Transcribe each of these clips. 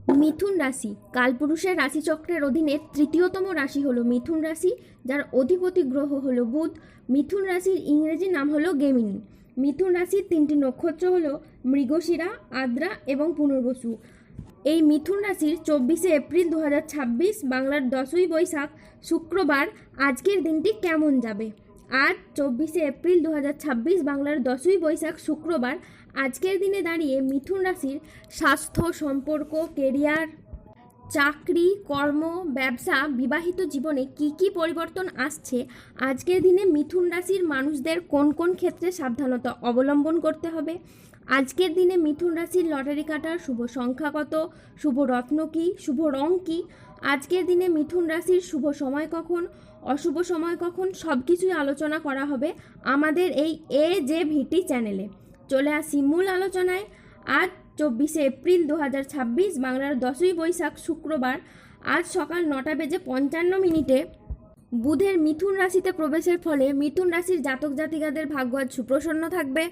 মিথুন রাশি কালপুরুষের রাশিচক্রের অধীনে তৃতীয়তম রাশি হলো মিথুন রাশি, যার অধিপতি গ্রহ হলো বুধ। মিথুন রাশির ইংরেজি নাম হলো গেমিনি। মিথুন রাশির তিনটি নক্ষত্র হলো মৃগশিরা, আদ্রা এবং পুনর্বসু। এই মিথুন রাশির 24শে এপ্রিল 2026 বাংলার 10ই বৈশাখ শুক্রবার আজকের দিনটি কেমন যাবে। আজ 24শে এপ্রিল 2026 বাংলার 10ই বৈশাখ শুক্রবার আজকের দিনে দাঁড়িয়ে মিথুন রাশির স্বাস্থ্য, সম্পর্ক, কেরিয়ার, চাকরি, কর্ম, ব্যবসা, বিবাহিত জীবনে কি কি পরিবর্তন আসছে, আজকের দিনে মিথুন রাশির মানুষদের কোন কোন ক্ষেত্রে সাবধানতা অবলম্বন করতে হবে, আজকের দিনে মিথুন রাশির লটারি কাটার শুভ সংখ্যা কত, শুভ রত্ন কী, শুভ রং কী, আজকের দিনে মিথুন রাশির শুভ সময় কখন, অশুভ সময় কখন, সব কিছুই আলোচনা করা হবে আমাদের এই AJVT চ্যানেলে। চলে আসি মূল আলোচনায়। আজ 24শে এপ্রিল 2026 বাংলার 10ই বৈশাখ শুক্রবার আজ সকাল 9:55 বুধের মিথুন রাশিতে প্রবেশের ফলে মিথুন রাশির জাতক জাতিকাদের ভাগ্য আজ সুপ্রসন্ন থাকবে।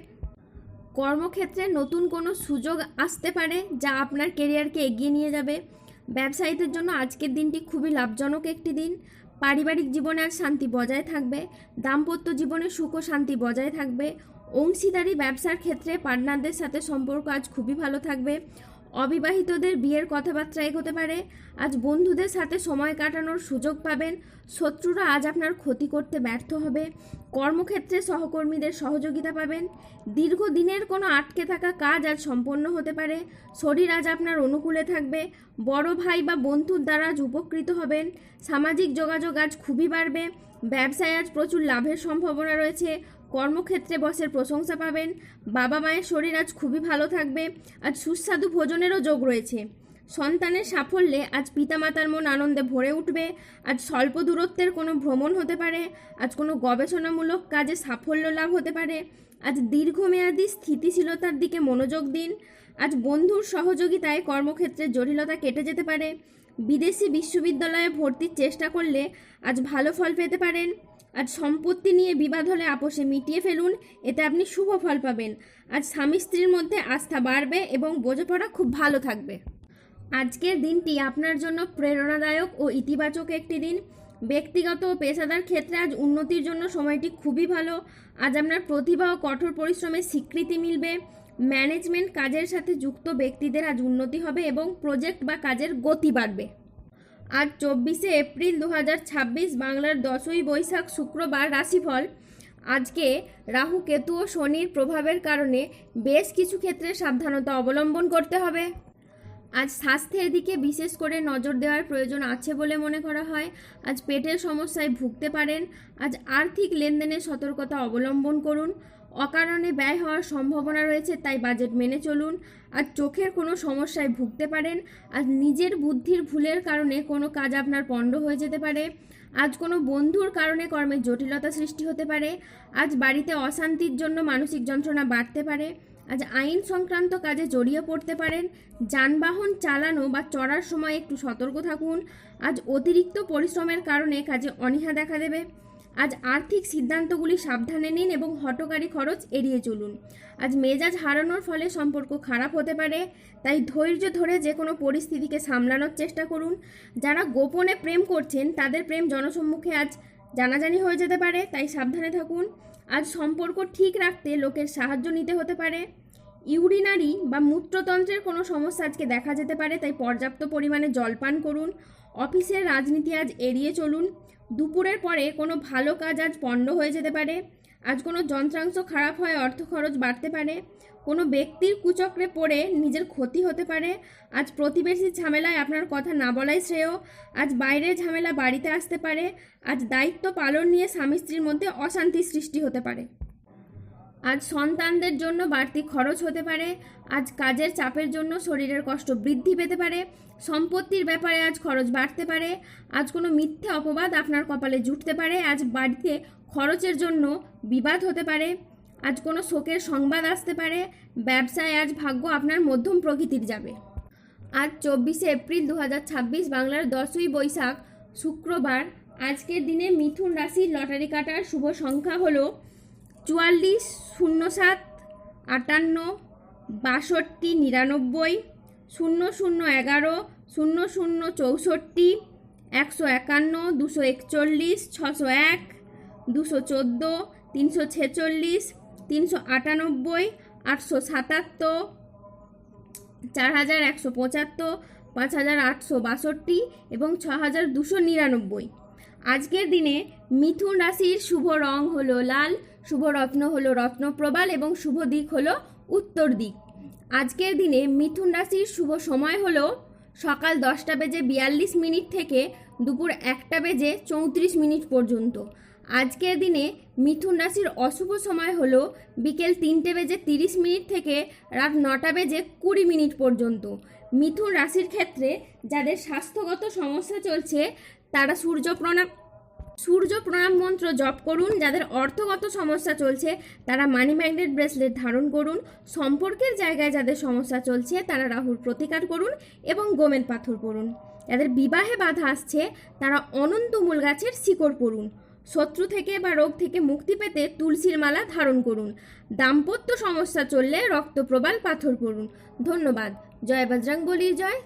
কর্মক্ষেত্রে নতুন কোনো সুযোগ আসতে পারে যা আপনার কেরিয়ারকে এগিয়ে নিয়ে যাবে। ব্যবসায়ীদের জন্য আজকের দিনটি খুবই লাভজনক একটি দিন। পারিবারিক জীবনে আজ শান্তি বজায় থাকবে। দাম্পত্য জীবনে সুখ ও শান্তি বজায় থাকবে। অংশীদারি ব্যবসার ক্ষেত্রে পার্টনারদের সাথে সম্পর্ক আজ খুবই ভালো থাকবে। অবিবাহিতদের বিয়ের কথাবার্তা এগোতে পারে। আজ বন্ধুদের সাথে সময় কাটানোর সুযোগ পাবেন। শত্রুরা আজ আপনার ক্ষতি করতে ব্যর্থ হবে। কর্মক্ষেত্রে সহকর্মীদের সহযোগিতা পাবেন। দীর্ঘদিনের কোনো আটকে থাকা কাজ আজ সম্পন্ন হতে পারে। শরীর আজ আপনার অনুকূলে থাকবে। বড় ভাই বা বন্ধুর দ্বারা আজ উপকৃত হবেন। সামাজিক যোগাযোগ আজ খুবই বাড়বে। ব্যবসায় আজ প্রচুর লাভের সম্ভাবনা রয়েছে। কর্মক্ষেত্রে বসের প্রশংসা পাবেন। বাবা মায়ের শরীর আজ খুবই ভালো থাকবে। আজ সুস্বাদু ভোজনেরও যোগ রয়েছে। সন্তানের সাফল্যে আজ পিতামাতার মন আনন্দে ভরে উঠবে। আজ স্বল্প দূরত্বের কোনো ভ্রমণ হতে পারে। আজ কোনো গবেষণামূলক কাজে সাফল্য লাভ হতে পারে। আজ দীর্ঘমেয়াদী স্থিতিশীলতার দিকে মনোযোগ দিন। আজ বন্ধুর সহযোগিতায় কর্মক্ষেত্রে জটিলতা কেটে যেতে পারে। বিদেশি বিশ্ববিদ্যালয়ে ভর্তির চেষ্টা করলে আজ ভালো ফল পেতে পারেন। আজ সম্পত্তি নিয়ে বিবাদ হলে আপোষে মিটিয়ে ফেলুন, এতে আপনি শুভ ফল পাবেন। আজ স্বামী স্ত্রীর মধ্যে আস্থা বাড়বে এবং বোঝাপড়া খুব ভালো থাকবে। আজকের দিনটি আপনার জন্য প্রেরণাদায়ক ও ইতিবাচক একটি দিন। ব্যক্তিগত ও পেশাদার ক্ষেত্রে আজ উন্নতির জন্য সময়টি খুবই ভালো। আজ আপনার প্রতিভা ও কঠোর পরিশ্রমের স্বীকৃতি মিলবে। ম্যানেজমেন্ট কাজের সাথে যুক্ত ব্যক্তিদের আজ উন্নতি হবে এবং প্রজেক্ট বা কাজের গতি বাড়বে। আজ 24শে এপ্রিল 2026 বাংলার 10ই বৈশাখ শুক্রবার রাশিফল। আজকে রাহু, কেতু ও শনির প্রভাবের কারণে বেশ কিছু ক্ষেত্রে সাবধানতা অবলম্বন করতে হবে। আজ স্বাস্থ্যের দিকে বিশেষ করে নজর দেওয়ার প্রয়োজন আছে বলে মনে করা হয়। আজ পেটের সমস্যায় ভুগতে পারেন। আজ আর্থিক লেনদেনে সতর্কতা অবলম্বন করুন। অকারণে ব্যয় হওয়ার সম্ভাবনা রয়েছে, তাই বাজেট মেনে চলুন। আজ চোখের কোনো সমস্যায় ভুগতে পারেন। আজ নিজের বুদ্ধির ভুলের কারণে কোনো কাজ আপনার পণ্ড হয়ে যেতে পারে। আজ কোনো বন্ধুর কারণে কর্মের জটিলতা সৃষ্টি হতে পারে। আজ বাড়িতে অশান্তির জন্য মানসিক যন্ত্রণা বাড়তে পারে। আজ আইন সংক্রান্ত কাজে জড়িয়ে পড়তে পারেন। যানবাহন চালানো বা চড়ার সময় একটু সতর্ক থাকুন। আজ অতিরিক্ত পরিশ্রমের কারণে কাজে অনীহা দেখা দেবে। আজ আর্থিক সিদ্ধান্তগুলি সাবধানে নিন এবং হঠকারী খরচ এড়িয়ে চলুন। আজ মেজাজ হারানোর ফলে সম্পর্ক খারাপ হতে পারে, তাই ধৈর্য ধরে যে কোনো পরিস্থিতিকে সামলানোর চেষ্টা করুন। যারা গোপনে প্রেম করছেন তাদের প্রেম জনসম্মুখে আজ জানাজানি হয়ে যেতে পারে, তাই সাবধানে থাকুন। আজ সম্পর্ক ঠিক রাখতে লোকের সাহায্য নিতে হতে পারে। ইউরিনারি বা মূত্রতন্ত্রের কোনো সমস্যা আজকে দেখা যেতে পারে, তাই পর্যাপ্ত পরিমাণে জল পান করুন। অফিসের রাজনীতি আজ এড়িয়ে চলুন। দুপুরের পরে কোনো ভালো কাজ আজ পণ্ড হয়ে যেতে পারে। আজ কোনো যন্ত্রাংশ খারাপ হয় অর্থ খরচ বাড়তে পারে। কোনো ব্যক্তির কুচক্রে পড়ে নিজের ক্ষতি হতে পারে। আজ প্রতিবেশীর ঝামেলায় আপনার কথা না বলাই শ্রেয়। আজ বাইরের ঝামেলা বাড়িতে আসতে পারে। আজ দায়িত্ব পালন নিয়ে স্বামী স্ত্রীর মধ্যে অশান্তি সৃষ্টি হতে পারে। আজ সন্তানদের জন্য বাড়তি খরচ হতে পারে। আজ কাজের চাপের জন্য শরীরের কষ্ট বৃদ্ধি পেতে পারে। সম্পত্তির ব্যাপারে আজ খরচ বাড়তে পারে। আজ কোনো মিথ্যে অপবাদ আপনার কপালে জুটতে পারে। আজ বাড়িতে খরচের জন্য বিবাদ হতে পারে। আজ কোনো শোকের সংবাদ আসতে পারে। ব্যবসায় আজ ভাগ্য আপনার মধ্যম প্রকৃতির যাবে। আজ 24শে এপ্রিল 2026 বাংলার 10ই বৈশাখ শুক্রবার আজকের দিনে মিথুন রাশির লটারি কাটার শুভ সংখ্যা হলো 44, 07, 58, 62, 99, 0011 0064 151 241 601 214 346 398 877 4175 5862 এবং 6299। আজকের দিনে মিথুন রাশির শুভ রং হলো লাল, শুভ রত্ন হলো রত্নপ্রবাল এবং শুভ দিক হলো উত্তর দিক। আজকের দিনে মিথুন রাশির শুভ সময় হলো সকাল 10:42 থেকে দুপুর 1:34 পর্যন্ত। আজকের দিনে মিথুন রাশির অশুভ সময় হলো বিকেল 3:30 থেকে রাত 9:20 পর্যন্ত। মিথুন রাশির ক্ষেত্রে যাদের স্বাস্থ্যগত সমস্যা চলছে তারা সূর্য প্রণাম মন্ত্র জপ করুন। যাদের অর্থগত সমস্যা চলছে তারা মানি ম্যাগনেট ব্রেসলেট ধারণ করুন। সম্পর্কের জায়গায় যাদের সমস্যা চলছে তারা রাহুর প্রতিকার করুন এবং গোমেদ পাথর পড়ুন। যাদের বিবাহে বাধা আসছে তারা অনন্ত মূল গাছের শিকড় পড়ুন। শত্রু থেকে বা রোগ থেকে মুক্তি পেতে তুলসীর মালা ধারণ করুন। দাম্পত্য সমস্যা চললে রক্তপ্রবাল পাথর পড়ুন। ধন্যবাদ। জয় বজরংবলী, জয়।